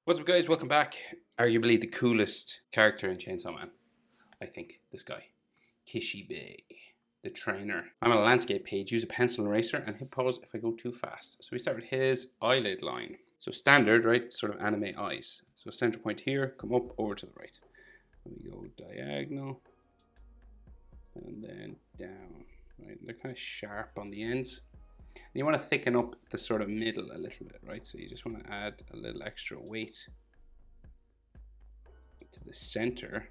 What's up, guys? Welcome back. Arguably the coolest character in Chainsaw Man. I think this guy, Kishibe, the trainer. I'm on a landscape page. Use a pencil and eraser and hit pause if I go too fast. So we start with his eyelid line. So standard, right? Sort of anime eyes. So center point here, come up over to the right. And we go diagonal and then down. Right? They're kind of sharp on the ends. And you want to thicken up the sort of middle a little bit, right? So you just want to add a little extra weight to the center,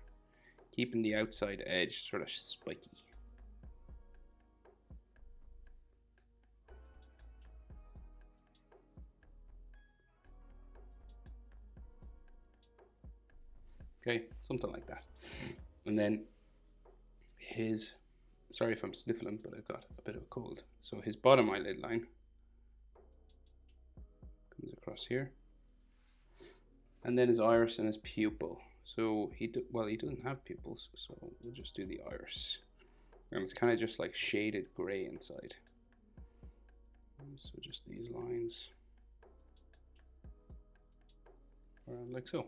keeping the outside edge sort of spiky. Okay, something like that. And then his, sorry if I'm sniffling, but I've got a bit of a cold. So his bottom eyelid line comes across here. And then his iris and his pupil. So he doesn't have pupils, so we'll just do the iris. And it's kind of just like shaded gray inside. So just these lines around like so.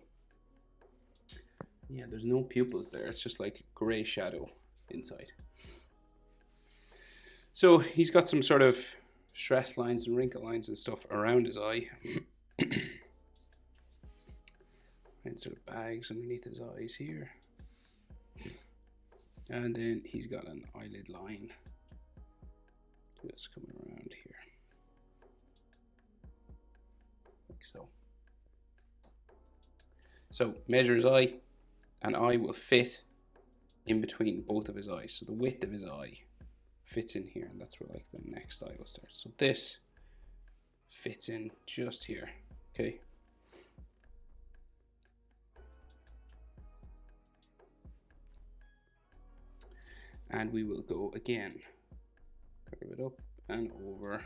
Yeah, there's no pupils there. It's just like gray shadow inside. So he's got some sort of stress lines and wrinkle lines and stuff around his eye. And sort of bags underneath his eyes here. And then he's got an eyelid line just coming around here. Like so. So measure his eye. An eye will fit in between both of his eyes. So the width of his eye fits in here, and that's where like the next eye will start. So this fits in just here, okay? And we will go again. Curve it up and over.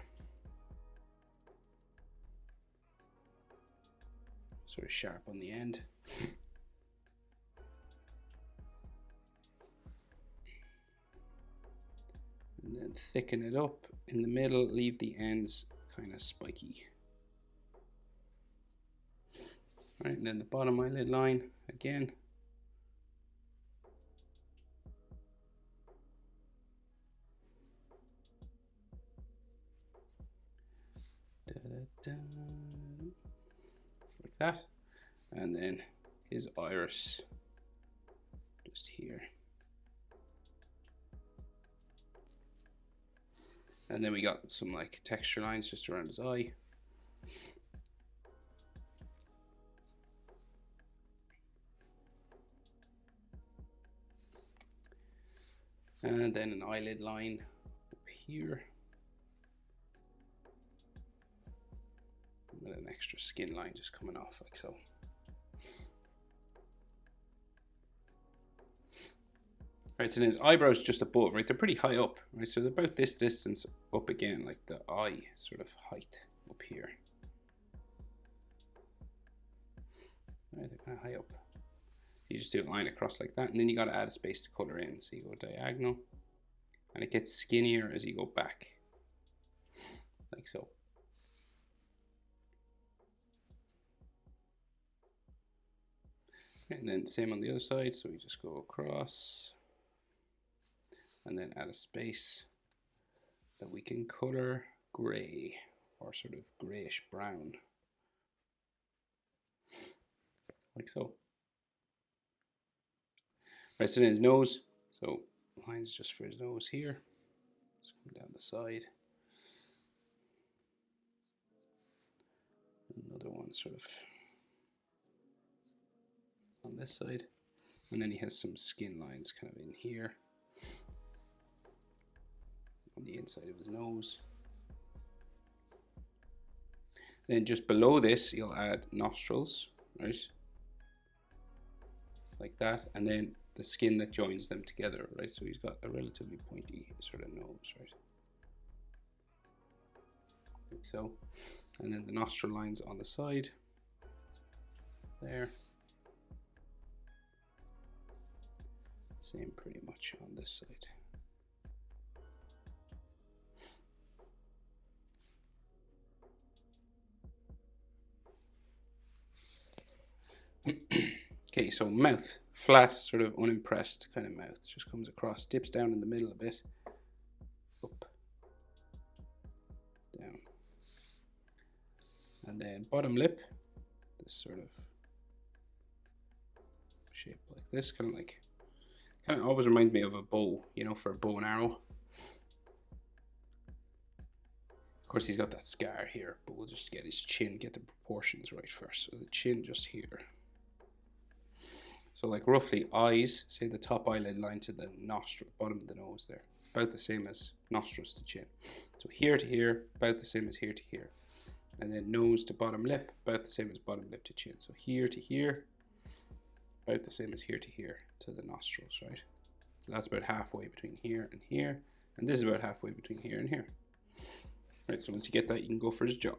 Sort of sharp on the end. And then thicken it up in the middle, leave the ends kind of spiky. All right, and then the bottom eyelid line again. Like that. And then his iris just here. And then we got some like texture lines just around his eye. And then an eyelid line up here. With an extra skin line just coming off like so. Right, so then his eyebrows just above, right? They're pretty high up, right? So they're about this distance up again, like the eye sort of height up here. Right, they're kind of high up. You just do a line across like that, and then you got to add a space to color in. So you go diagonal, and it gets skinnier as you go back, like so. And then same on the other side, so we just go across and then add a space that we can color gray or sort of grayish brown, like so. Right, so then his nose, so lines just for his nose here, just come down the side. Another one sort of on this side, and then he has some skin lines kind of in here on the inside of his nose. Then just below this you'll add nostrils, right, like that, and then the skin that joins them together, right? So he's got a relatively pointy sort of nose, right, like so. And then the nostril lines on the side there. Same pretty much on this side. Okay, so mouth. Flat, sort of unimpressed kind of mouth. Just comes across, dips down in the middle a bit. Up. Down. And then bottom lip. This sort of shape like this. Kind of always reminds me of a bow, you know, for a bow and arrow. Of course, he's got that scar here, but we'll just get his chin, get the proportions right first. So the chin just here. So like roughly eyes, say the top eyelid line to the nostril, bottom of the nose there, about the same as nostrils to chin. So here to here, about the same as here to here. And then nose to bottom lip, about the same as bottom lip to chin. So here to here, about the same as here to the nostrils, right? So that's about halfway between here and here. And this is about halfway between here and here. Right, so once you get that, you can go for his jaw.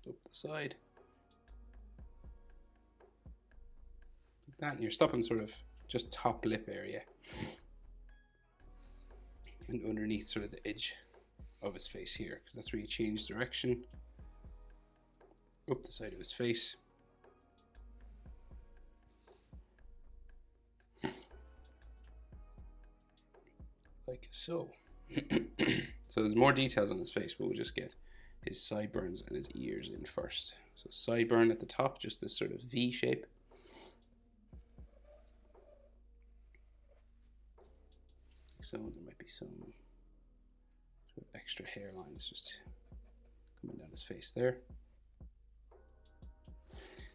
Up the side. Like that, and you're stopping sort of just top lip area. And underneath sort of the edge of his face here, because that's where you change direction. Up the side of his face. Like so. So there's more details on his face, but we'll just get his sideburns and his ears in first. So sideburn at the top, just this sort of V shape. So there might be some sort of extra hairlines just coming down his face there.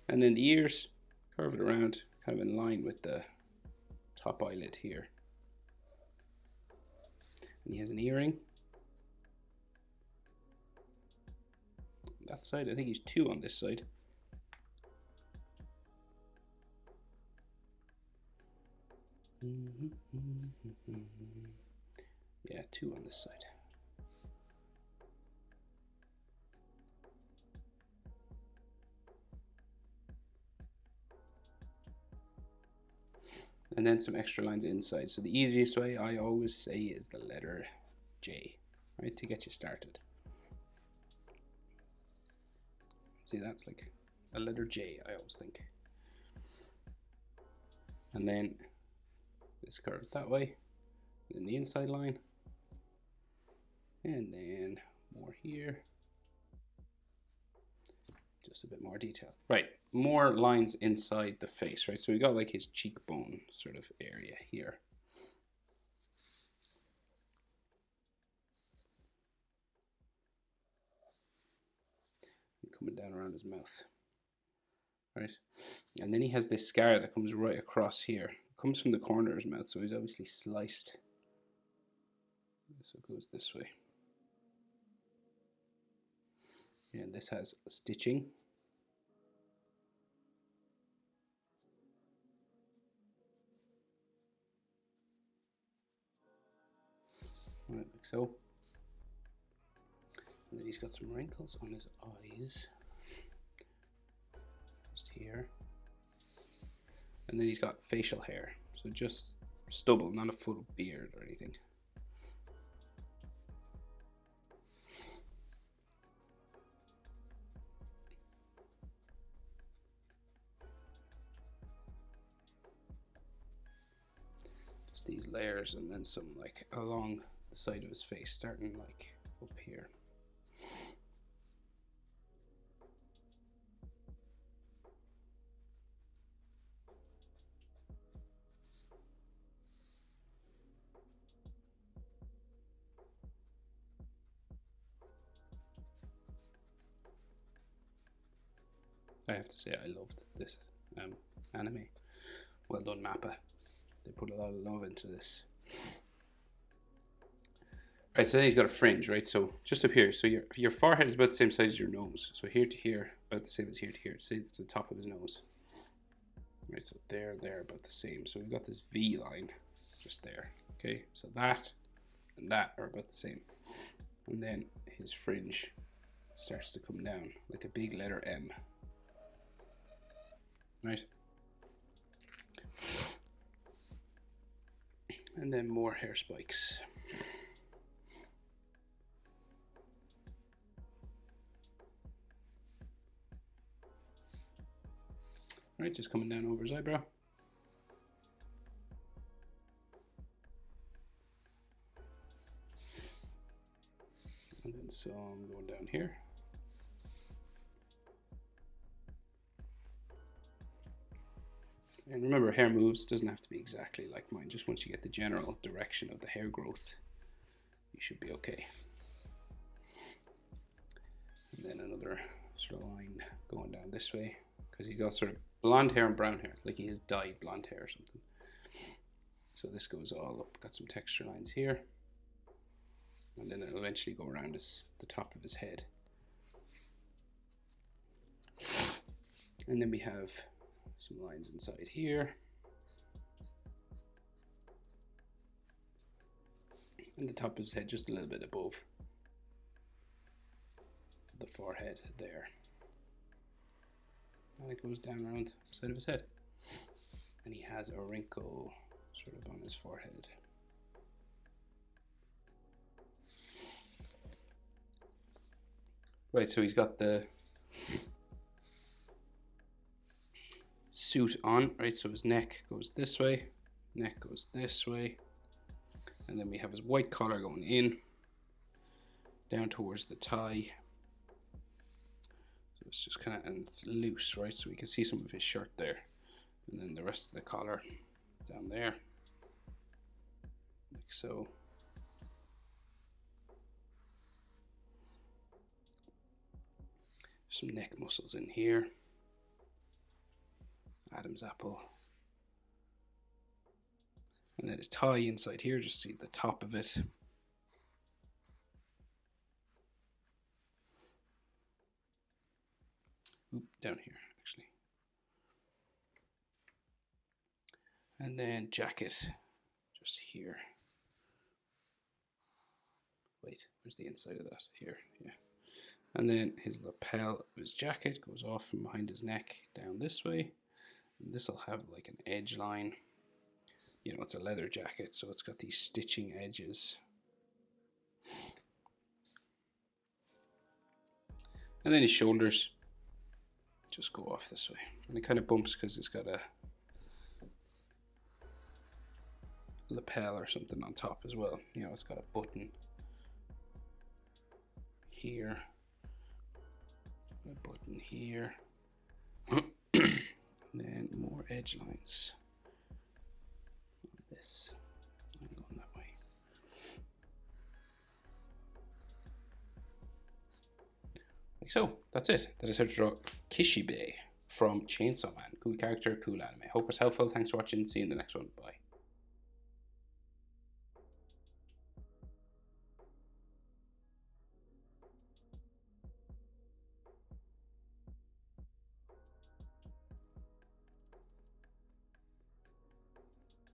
And then the ears, curve it around, kind of in line with the top eyelid here. And he has an earring. That side, I think he's 2 on this side. Yeah, 2 on this side. And then some extra lines inside. So the easiest way I always say is the letter J, right, to get you started. See, that's like a letter J, I always think. And then this curves that way. Then the inside line. And then more here. Just a bit more detail. Right, more lines inside the face, right? So we got like his cheekbone sort of area here. And coming down around his mouth. Right? And then he has this scar that comes right across here. It comes from the corner of his mouth, so he's obviously sliced. So it goes this way. And this has stitching. Right, like so. And then he's got some wrinkles on his eyes. Just here. And then he's got facial hair. So just stubble, not a full beard or anything. Just these layers, and then some like along the side of his face, starting like up here. I have to say I loved this anime. Well done, Mappa. They put a lot of love into this. Right, so then he's got a fringe, right? So just up here. So your forehead is about the same size as your nose. So here to here, about the same as here to here. Say it's the top of his nose. Right, so there, about the same. So we've got this V line just there. Okay, so that and that are about the same. And then his fringe starts to come down like a big letter M. Right? And then more hair spikes. Right, just coming down over his eyebrow. And then some going down here. And remember, hair moves doesn't have to be exactly like mine. Just once you get the general direction of the hair growth, you should be okay. And then another sort of line going down this way, because he's got sort of blonde hair and brown hair, like he has dyed blonde hair or something. So this goes all up, got some texture lines here, and then it'll eventually go around the top of his head. And then we have some lines inside here. And the top of his head just a little bit above the forehead there. And it goes down around the side of his head. And he has a wrinkle sort of on his forehead. Right, so he's got the suit on, right? So his neck goes this way, neck goes this way. And then we have his white collar going in, down towards the tie. So it's just kind of, and it's loose, right? So we can see some of his shirt there. And then the rest of the collar down there, like so. Some neck muscles in here. Adam's apple. And then his tie inside here, just see the top of it. Oop, down here, actually. And then jacket, just here. Wait, where's the inside of that? Here, yeah. And then his lapel of his jacket goes off from behind his neck down this way. And this will have like an edge line. You know, it's a leather jacket, so it's got these stitching edges. And then his shoulders just go off this way. And it kind of bumps because it's got a lapel or something on top as well. You know, it's got a button here, a button here, and then more edge lines on this. I'm going that way. Like so, that's it. That is how to draw Kishibe from Chainsaw Man. Cool character, cool anime. Hope it's helpful. Thanks for watching. See you in the next one. Bye.